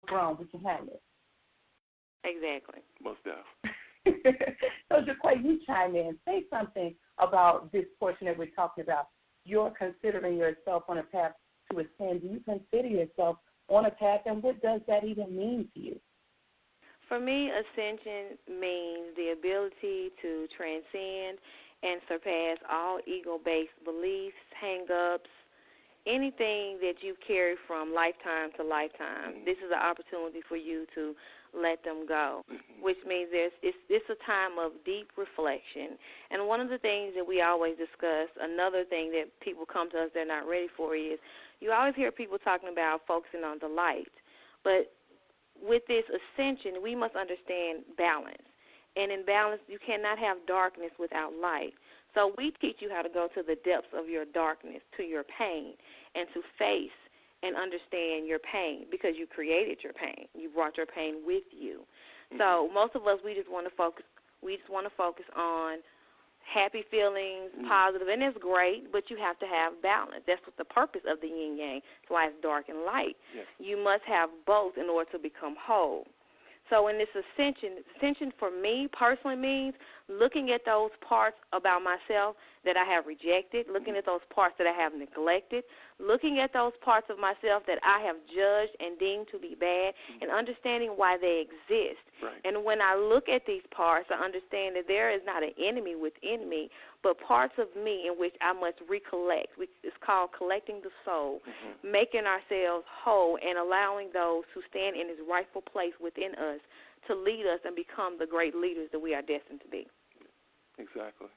throne, we can handle it. Exactly. Most definitely. So, Jiquay, you chime in. Say something about this portion that we're talking about. You're considering yourself on a path to ascend. Do you consider yourself on a path, and what does that even mean to you? For me, ascension means the ability to transcend and surpass all ego-based beliefs, hang-ups, anything that you've carried from lifetime to lifetime. This is an opportunity for you to let them go, which means it's a time of deep reflection. And one of the things that we always discuss, another thing that people come to us they're not ready for, is you always hear people talking about focusing on the light. But with this ascension, we must understand balance. And in balance, you cannot have darkness without light. So we teach you how to go to the depths of your darkness, to your pain, and to face and understand your pain, because you created your pain. You brought your pain with you. So most of us, we just want to focus on happy feelings, positive, and it's great, but you have to have balance. That's what the purpose of the yin-yang. That's why it's dark and light. Yes. You must have both in order to become whole. So in this ascension for me personally means looking at those parts about myself that I have rejected, looking at those parts that I have neglected, looking at those parts of myself that I have judged and deemed to be bad, and understanding why they exist. Right. And when I look at these parts, I understand that there is not an enemy within me, but parts of me in which I must recollect, which is called collecting the soul, making ourselves whole and allowing those who stand in his rightful place within us to lead us and become the great leaders that we are destined to be. Exactly.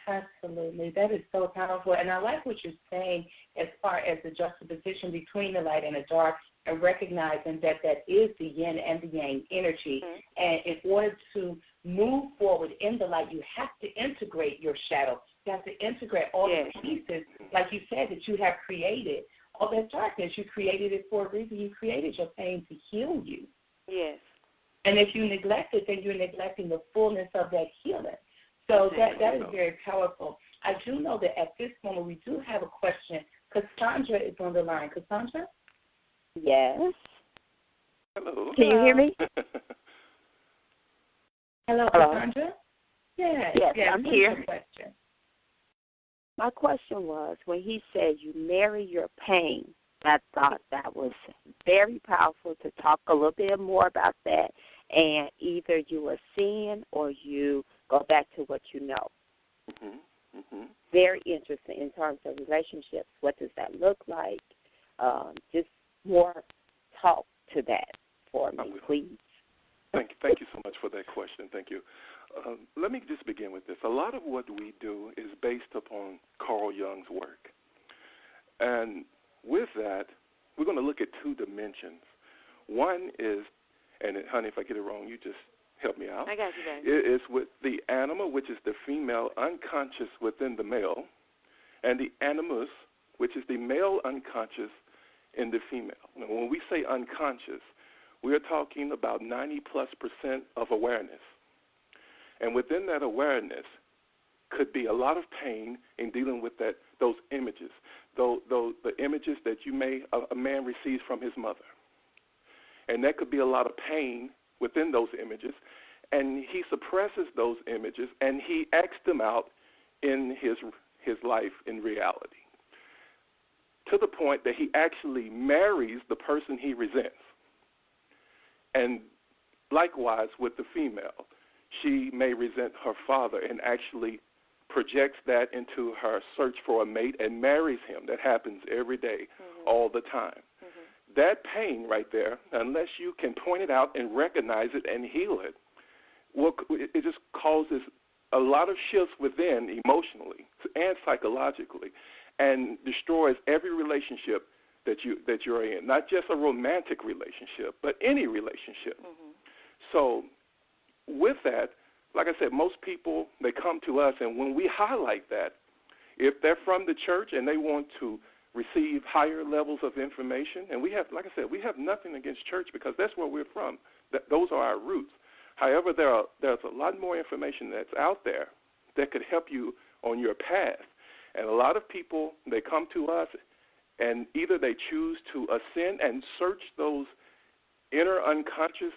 Absolutely. That is so powerful. And I like what you're saying as far as the juxtaposition between the light and the dark, and recognizing that that is the yin and the yang energy. And in order to move forward in the light, you have to integrate your shadow. You have to integrate all the pieces, like you said, that you have created. All that darkness, you created it for a reason. You created your pain to heal you. Yes. And if you neglect it, then you're neglecting the fullness of that healing. So that is very powerful. I do know that at this moment we do have a question. Cassandra is on the line. Cassandra? Yes. Hello. Can you hear me? Hello, Cassandra? Yes, I'm here. Your question? My question was, when he said you marry your pain, I thought that was very powerful to talk a little bit more about that, and either you ascend or you go back to what you know. Very interesting in terms of relationships. What does that look like? Just more talk to that for me, please. Thank you so much for that question. Thank you. Let me just begin with this. A lot of what we do is based upon Carl Jung's work. And with that, we're going to look at two dimensions. One is, and honey, if I get it wrong, you just help me out. I got you, baby. It is with the anima, which is the female unconscious within the male, and the animus, which is the male unconscious in the female. Now, when we say unconscious, we are talking about 90+% of awareness. And within that awareness could be a lot of pain in dealing with those images, the images that a man receives from his mother. And that could be a lot of pain within those images, and he suppresses those images, and he acts them out in his life in reality, to the point that he actually marries the person he resents. And likewise with the female, she may resent her father and actually projects that into her search for a mate and marries him. That happens every day, all the time. That pain right there, unless you can point it out and recognize it and heal it, it just causes a lot of shifts within emotionally and psychologically, and destroys every relationship that you're in, not just a romantic relationship, but any relationship. So with that, like I said, most people, they come to us, and when we highlight that, if they're from the church and they want to receive higher levels of information, and we have, like I said, we have nothing against church because that's where we're from. Those are our roots. However, there's a lot more information that's out there that could help you on your path. And a lot of people, they come to us, and either they choose to ascend and search those inner unconscious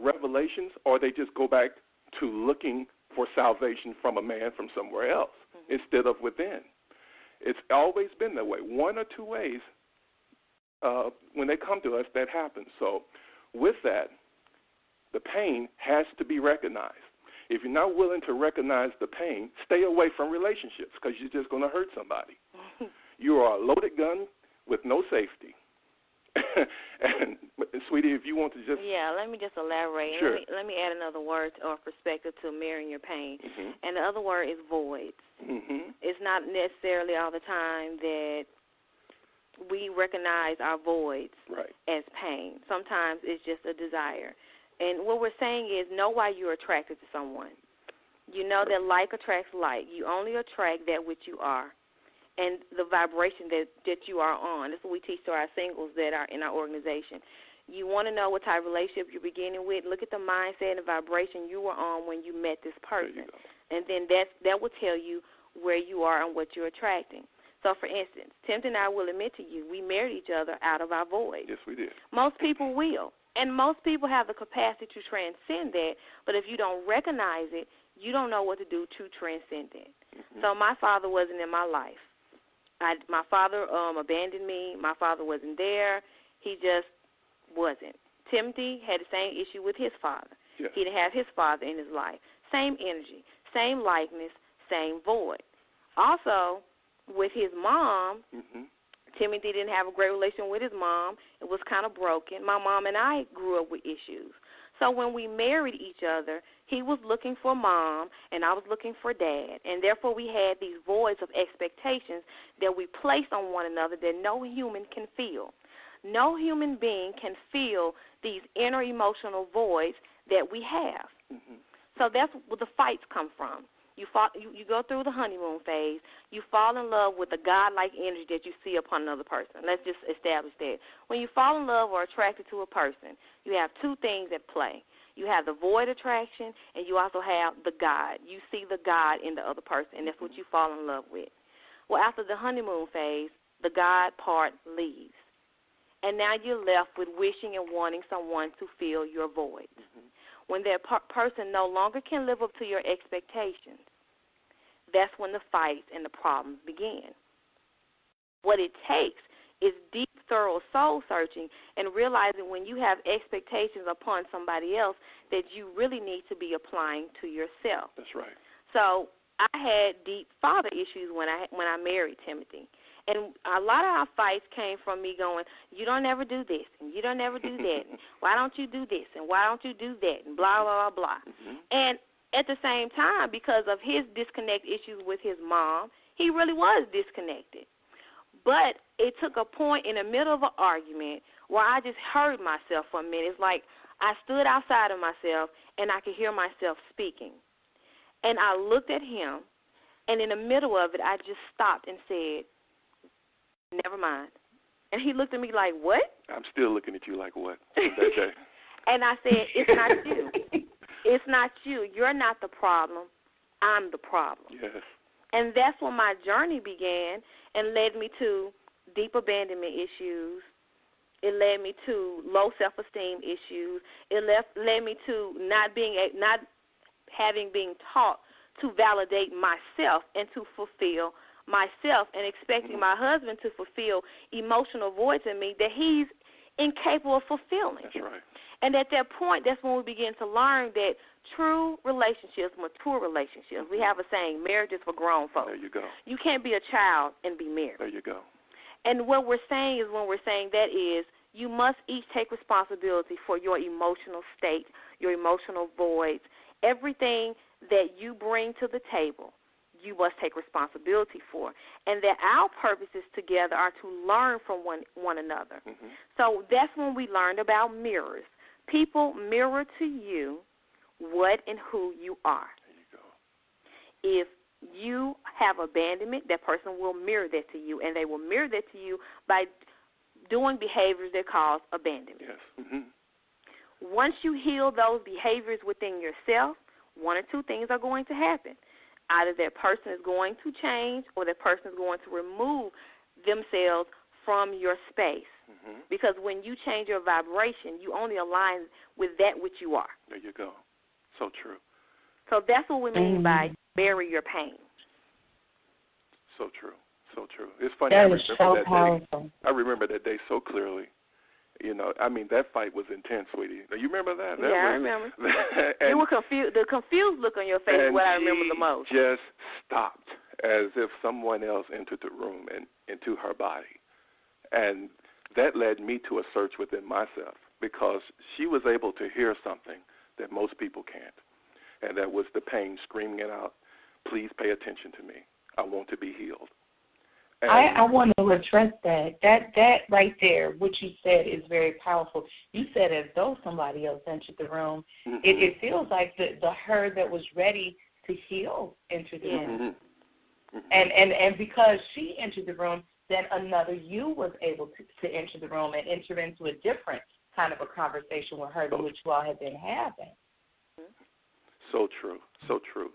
revelations, or they just go back to looking for salvation from a man from somewhere else instead of within. It's always been that way. One or two ways when they come to us, that happens. So with that, the pain has to be recognized. If you're not willing to recognize the pain, stay away from relationships because you're just going to hurt somebody. You are a loaded gun with no safety. And, sweetie, if you want to just... Yeah, let me just elaborate. Sure. Let me add another word or perspective to mirroring your pain. And the other word is voids. It's not necessarily all the time that we recognize our voids as pain. Sometimes it's just a desire. And what we're saying is know why you're attracted to someone. You know that like attracts like. You only attract that which you are and the vibration that you are on. That's what we teach to our singles that are in our organization. You want to know what type of relationship you're beginning with. Look at the mindset and the vibration you were on when you met this person. And then that will tell you where you are and what you're attracting. So, for instance, Tim and I will admit to you, we married each other out of our void. Yes, we did. Most people will. And most people have the capacity to transcend that, but if you don't recognize it, you don't know what to do to transcend it. So my father wasn't in my life. My father abandoned me. My father wasn't there. He just wasn't. Timothy had the same issue with his father. Yes. He didn't have his father in his life. Same energy, same likeness, same void. Also, with his mom, Timothy didn't have a great relationship with his mom. It was kind of broken. My mom and I grew up with issues. So when we married each other, he was looking for mom and I was looking for dad. And therefore we had these voids of expectations that we placed on one another that no human can feel. No human being can feel these inner emotional voids that we have. So that's where the fights come from. You go through the honeymoon phase. You fall in love with the godlike energy that you see upon another person. Let's just establish that. When you fall in love or attracted to a person, you have two things at play. You have the void attraction, and you also have the God. You see the God in the other person, and that's what you fall in love with. Well, after the honeymoon phase, the God part leaves. And now you're left with wishing and wanting someone to fill your void. When that person no longer can live up to your expectations, that's when the fights and the problems begin. What it takes is deep, thorough soul searching and realizing when you have expectations upon somebody else that you really need to be applying to yourself. That's right. So I had deep father issues when I married Timothy. And a lot of our fights came from me going, you don't ever do this, and you don't ever do that, and why don't you do this, and why don't you do that, and blah, blah, blah, blah. And at the same time, because of his disconnect issues with his mom, he really was disconnected. But it took a point in the middle of an argument where I just heard myself for a minute. It's like I stood outside of myself, and I could hear myself speaking. And I looked at him, and in the middle of it, I just stopped and said, never mind. And he looked at me like, what? I'm still looking at you like, what? That day. And I said, it's not you. It's not you. You're not the problem. I'm the problem. Yes. And that's when my journey began and led me to deep abandonment issues. It led me to low self-esteem issues. It led me to not having been taught to validate myself and to fulfill myself and expecting my husband to fulfill emotional voids in me that he's incapable of fulfilling. That's right. And at that point, that's when we begin to learn that true relationships, mature relationships, we have a saying, marriage is for grown folks. There you go. You can't be a child and be married. There you go. And what we're saying is when we're saying that is you must each take responsibility for your emotional state, your emotional voids, everything that you bring to the table. You must take responsibility for, and that our purposes together are to learn from one another. So that's when we learned about mirrors. People mirror to you what and who you are. There you go. If you have abandonment, that person will mirror that to you, and they will mirror that to you by doing behaviors that cause abandonment. Yes. Once you heal those behaviors within yourself, one or two things are going to happen. Either that person is going to change or that person is going to remove themselves from your space. Mm-hmm. Because when you change your vibration, you only align with that which you are. There you go. So true. So that's what we mean by bury your pain. So true. So true. It's funny. That is so powerful. Day. I remember that day so clearly. You know, I mean, that fight was intense, sweetie. You remember that? I remember. You were confused. The confused look on your face is what I remember the most. She just stopped as if someone else entered the room and into her body. And that led me to a search within myself because she was able to hear something that most people can't. And that was the pain screaming it out, please pay attention to me. I want to be healed. I want to address that. That right there, what you said is very powerful. You said as though somebody else entered the room. Mm-hmm. It feels like the her that was ready to heal entered the room. Mm-hmm. And because she entered the room, then another you was able to enter the room and enter into a different kind of a conversation with her than which you all had been having. So true. So true.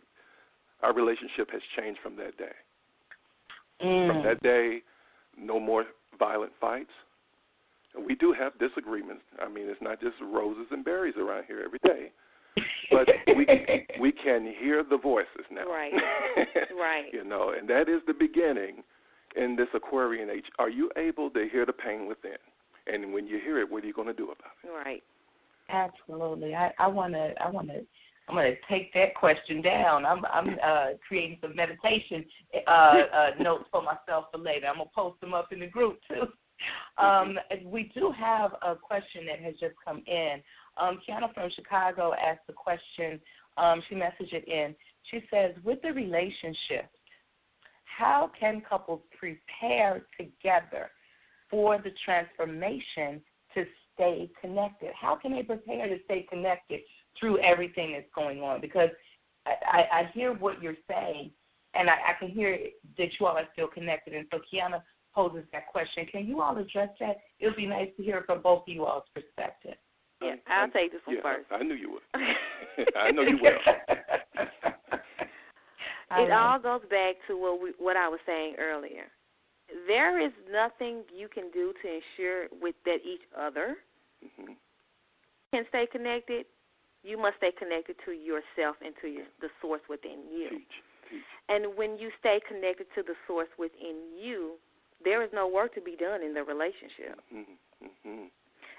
Our relationship has changed from that day. From that day, no more violent fights. And we do have disagreements. I mean, it's not just roses and berries around here every day. But we can hear the voices now. Right. Right. You know, and that is the beginning in this Aquarian age. Are you able to hear the pain within? And when you hear it, what are you going to do about it? Right. Absolutely. I'm gonna take that question down. I'm creating some meditation notes for myself for later. I'm gonna post them up in the group too. We do have a question that has just come in. Kiana from Chicago asked the question. She messaged it in. She says, with the relationship, how can couples prepare together for the transformation to stay connected? How can they prepare to stay connected through everything that's going on? Because I hear what you're saying, and I can hear that you all are still connected. And so Kiana poses that question. Can you all address that? It would be nice to hear from both of you all's perspective. Yeah, I'll take this one first. I knew you would. I know you will. It all goes back to what I was saying earlier. There is nothing you can do to ensure that each other can stay connected. You must stay connected to yourself and to the source within you. Teach. And when you stay connected to the source within you, there is no work to be done in the relationship.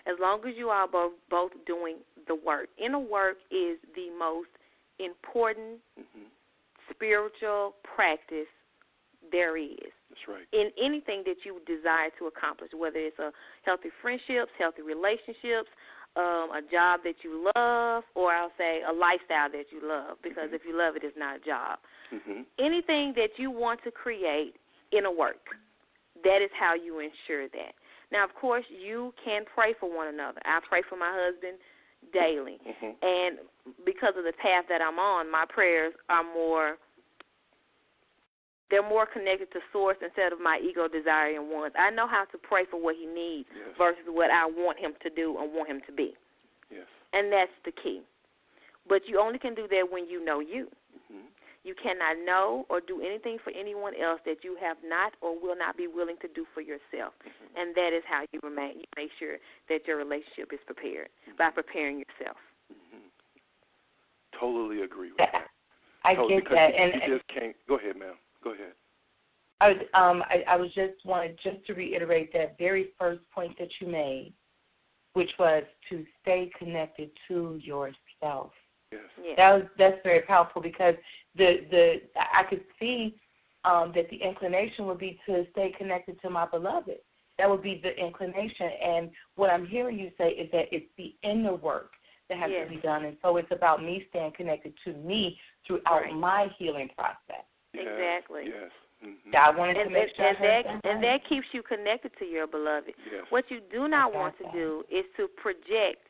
As long as you are both doing the work. Inner work is the most important spiritual practice there is. That's right. In anything that you desire to accomplish, whether it's a healthy friendships, healthy relationships, a job that you love, or I'll say a lifestyle that you love, because if you love it, it's not a job. Anything that you want to create, inner work, that is how you ensure that. Now, of course, you can pray for one another. I pray for my husband daily. And because of the path that I'm on, my prayers are they're more connected to source instead of my ego desiring wants. I know how to pray for what he needs versus what I want him to do and want him to be. Yes. And that's the key. But you only can do that when you know you. You cannot know or do anything for anyone else that you have not or will not be willing to do for yourself. And that is how you make sure that your relationship is prepared, by preparing yourself. Totally agree with that. I get that. You just can't. Go ahead, ma'am. Go ahead. I was wanted to reiterate that very first point that you made, which was to stay connected to yourself. Yes. That's very powerful, because I could see that the inclination would be to stay connected to my beloved. That would be the inclination. And what I'm hearing you say is that it's the inner work that has to be done. And so it's about me staying connected to me throughout my healing process. Exactly. Yes. I wanted to make sure and that keeps you connected to your beloved. Yes. What you do not want to do is to project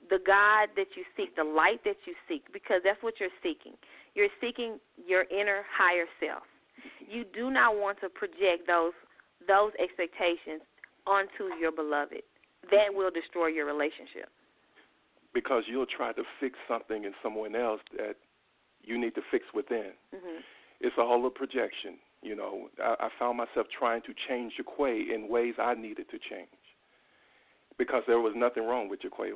the God that you seek, the light that you seek, because that's what you're seeking. You're seeking your inner higher self. You do not want to project those expectations onto your beloved. That will destroy your relationship. Because you'll try to fix something in someone else that you need to fix within. It's all a projection. I found myself trying to change Jiquay in ways I needed to change because there was nothing wrong with Jiquay.